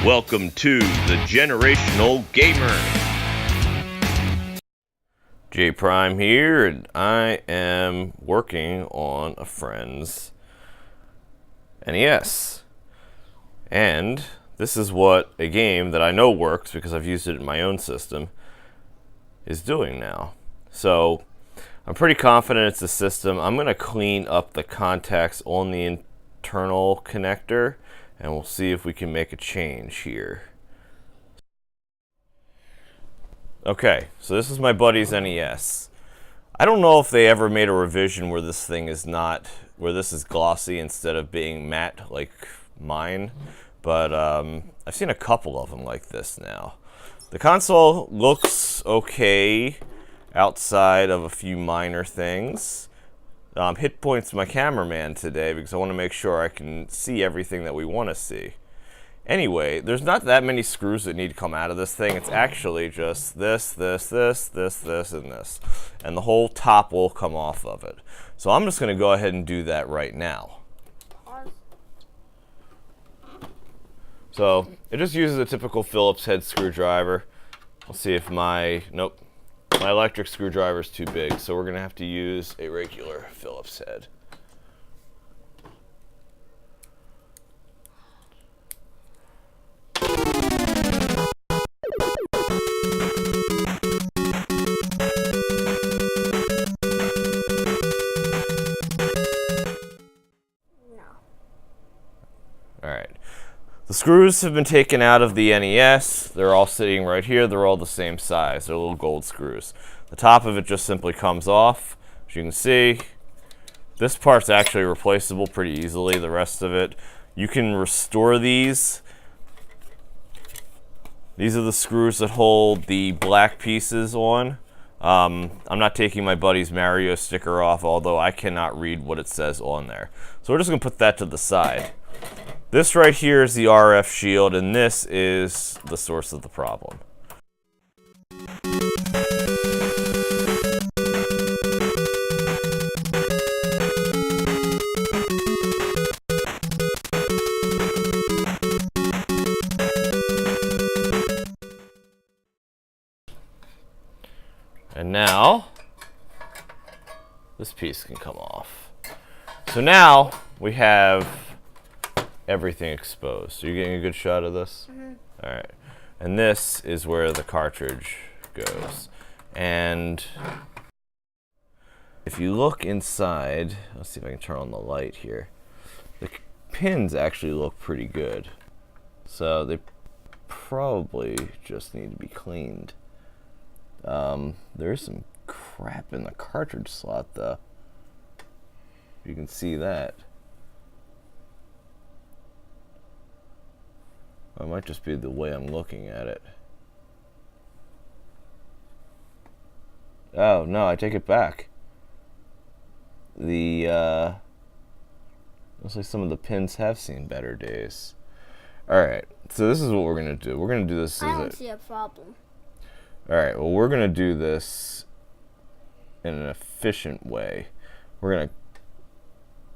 Welcome to the Generational Gamer. J Prime here, and I am working on a friend's NES. And this is what a game that I know works because I've used it in my own system is doing now. So I'm pretty confident it's the system. I'm going to clean up the contacts on the internal connector, and we'll see if we can make a change here. Okay, so this is my buddy's NES. I don't know if they ever made a revision where this thing is not, where this is glossy instead of being matte like mine, but I've seen a couple of them like this now. The console looks okay outside of a few minor things. Hit points my cameraman today because I want to make sure I can see everything that we want to see. Anyway, there's not that many screws that need to come out of this thing. It's actually just this, this, and this. And the whole top will come off of it. So I'm just going to go ahead and do that right now. So it just uses a typical Phillips head screwdriver. We'll see if my electric screwdriver is too big, so we're going to have to use a regular Phillips head. Alright. The screws have been taken out of the NES. They're all sitting right here. They're all the same size. They're little gold screws. The top of it just simply comes off. As you can see, this part's actually replaceable pretty easily. The rest of it, you can restore these. These are the screws that hold the black pieces on. I'm not taking my buddy's Mario sticker off, although I cannot read what it says on there. So we're just going to put that to the side. This right here is the RF shield, and this is the source of the problem. And now, this piece can come off. So now we have everything exposed. So you're getting a good shot of this? Mm-hmm. All right. And this is where the cartridge goes. And if you look inside, let's see if I can turn on the light here. The pins actually look pretty good. So they probably just need to be cleaned. There's some crap in the cartridge slot though. You can see that. It might just be the way I'm looking at it. Oh, no, I take it back. Looks like some of the pins have seen better days. Alright, so this is what we're going to do. We're going to do this I don't see a problem. Alright, well, we're going to do this in an efficient way. I'm going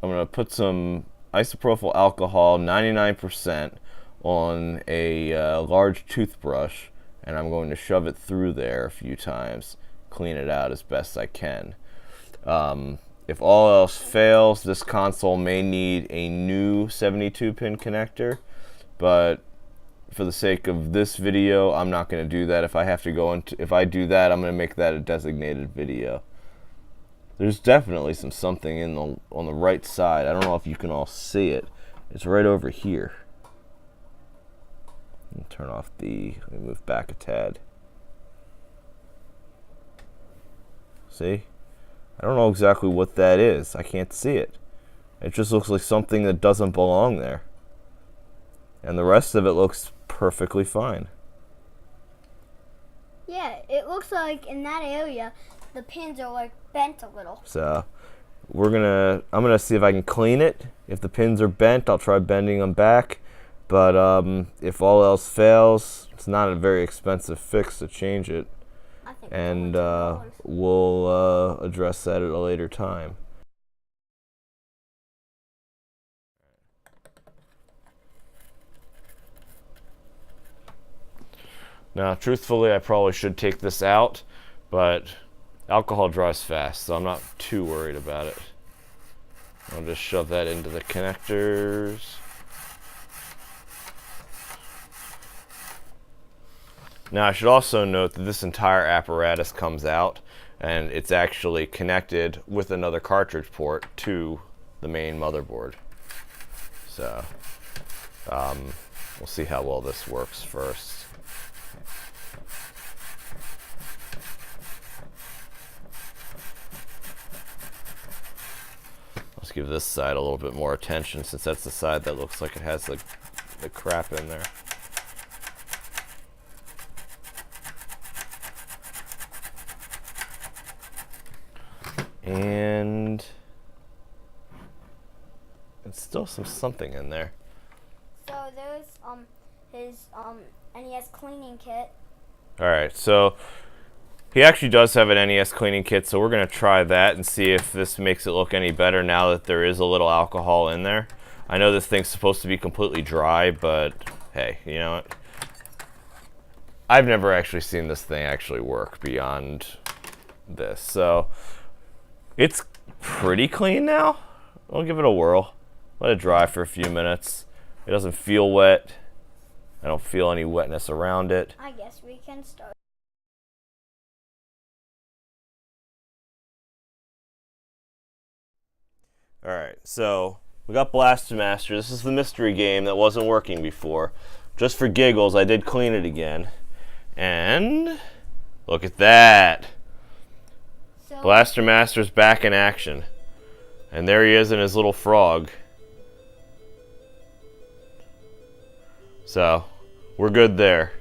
to put some isopropyl alcohol, 99%, on a large toothbrush, and I'm going to shove it through there a few times, clean it out as best I can. If all else fails, this console may need a new 72-pin connector, but for the sake of this video, I'm not going to do that. If I do that, I'm going to make that a designated video. There's definitely something on the right side. I don't know if you can all see it. It's right over here. Turn off let me move back a tad. See? I don't know exactly what that is. I can't see it. It just looks like something that doesn't belong there. And the rest of it looks perfectly fine. Yeah, it looks like in that area, the pins are like bent a little. So, I'm gonna see if I can clean it. If the pins are bent, I'll try bending them back. But if all else fails, it's not a very expensive fix to change it. And we'll address that at a later time. Now, truthfully, I probably should take this out, but alcohol dries fast, so I'm not too worried about it. I'll just shove that into the connectors. Now, I should also note that this entire apparatus comes out, and it's actually connected with another cartridge port to the main motherboard. So, we'll see how well this works first. Let's give this side a little bit more attention, since that's the side that looks like it has the crap in there. And it's still something in there. So there's his NES cleaning kit. Alright, so he actually does have an NES cleaning kit, so we're going to try that and see if this makes it look any better now that there is a little alcohol in there. I know this thing's supposed to be completely dry, but hey, you know what? I've never actually seen this thing actually work beyond this. So it's pretty clean now. I'll give it a whirl. Let it dry for a few minutes. It doesn't feel wet. I don't feel any wetness around it. I guess we can start. Alright, so we got Blaster Master. This is the mystery game that wasn't working before. Just for giggles, I did clean it again. And look at that. So Blaster Master's back in action. And there he is in his little frog. So, we're good there.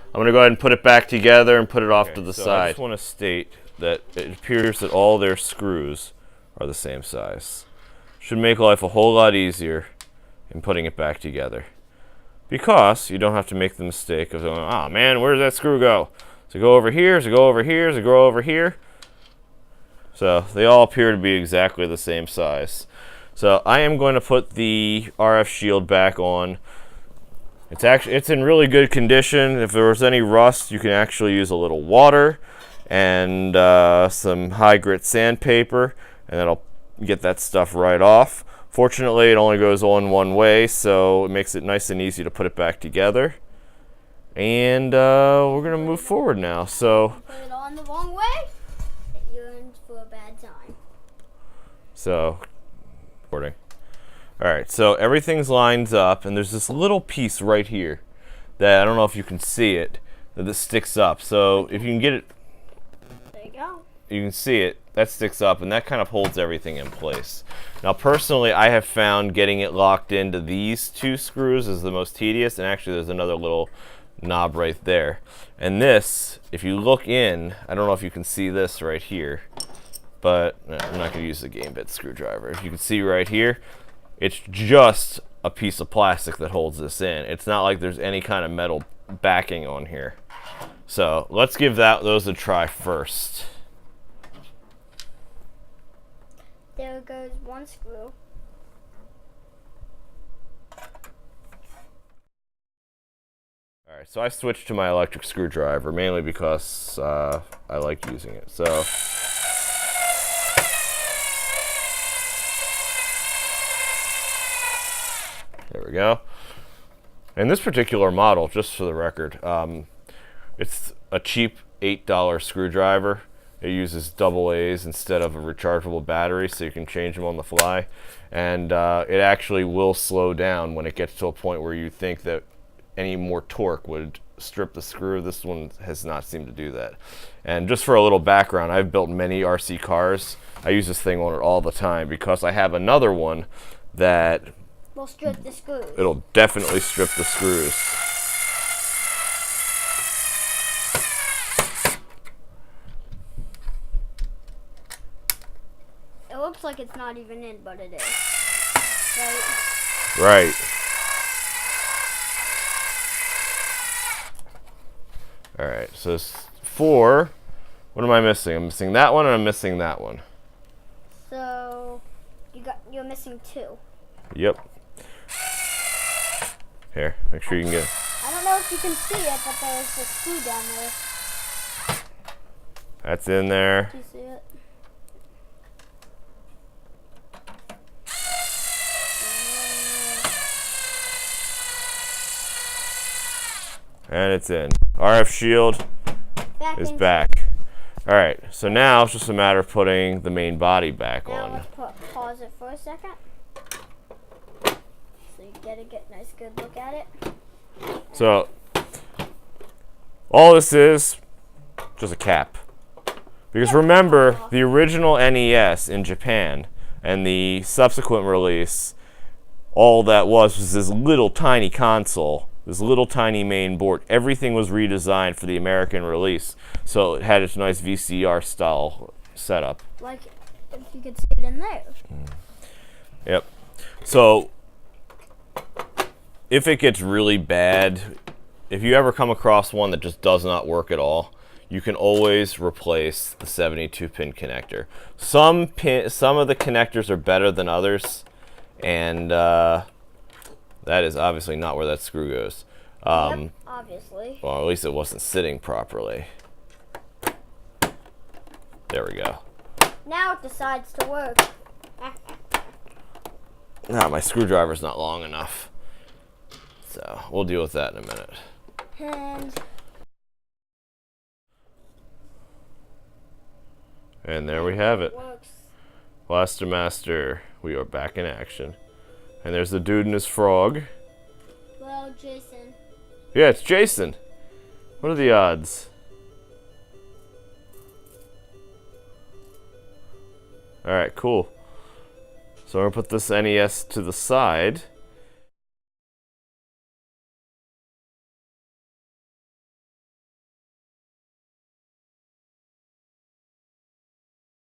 I'm going to go ahead and put it back together and put it off to the side. I just want to state that it appears that all their screws are the same size. Should make life a whole lot easier in putting it back together. Because you don't have to make the mistake of going, oh man, where does that screw go? Does it go over here? Does it go over here? Does it go over here? So they all appear to be exactly the same size. So I am going to put the RF shield back on. It's in really good condition. If there was any rust, you can actually use a little water and some high grit sandpaper, and that'll get that stuff right off. Fortunately, it only goes on one way, so it makes it nice and easy to put it back together. And we're gonna move forward now. So put it on the wrong way, you're in for a bad time. So recording. Alright, so everything's lined up, and there's this little piece right here that I don't know if you can see it, that this sticks up. So if you can get it, There you go. you can see it, that sticks up, and that kind of holds everything in place. Now personally, I have found getting it locked into these two screws is the most tedious, and actually there's another little knob right there. And this, if you look in, I don't know if you can see this right here, but I'm not going to use the game bit screwdriver. If you can see right here, it's just a piece of plastic that holds this in. It's not like there's any kind of metal backing on here. So let's give those a try first. There goes one screw. Alright, so I switched to my electric screwdriver, mainly because I like using it. So there we go. And this particular model, just for the record, it's a cheap $8 screwdriver. It uses double A's instead of a rechargeable battery, so you can change them on the fly. And it actually will slow down when it gets to a point where you think that any more torque would strip the screw. This one has not seemed to do that. And just for a little background, I've built many RC cars. I use this thing on it all the time because I have another one that We'll strip the screws. it'll definitely strip the screws. It looks like it's not even in, but it is. Right? Right. Alright, so it's 4. What am I missing? I'm missing that one and I'm missing that one. So you're missing 2. Yep. Here, make sure you can get it. I don't know if you can see it, but there's a screw down there. That's in there. Do you see it? And it's in. RF shield is in. back. Alright, so now it's just a matter of putting the main body back Now on. let's pause it for a second. So you get a nice good look at it. So, all this is just a cap. Because remember, the original NES in Japan and the subsequent release, all that was this little tiny console, this little tiny main board. Everything was redesigned for the American release, so it had its nice VCR style setup. Like, if you could see it in there. Yep. So, if it gets really bad, if you ever come across one that just does not work at all, you can always replace the 72-pin connector. Some of the connectors are better than others, and that is obviously not where that screw goes. Yep, obviously. Well, at least it wasn't sitting properly. There we go. Now it decides to work. Ah, my screwdriver's not long enough. So, we'll deal with that in a minute. And there we have it. Works. Blaster Master, we are back in action. And there's the dude and his frog. Well, Jason. Yeah, it's Jason. What are the odds? Alright, cool. So I'm going to put this NES to the side.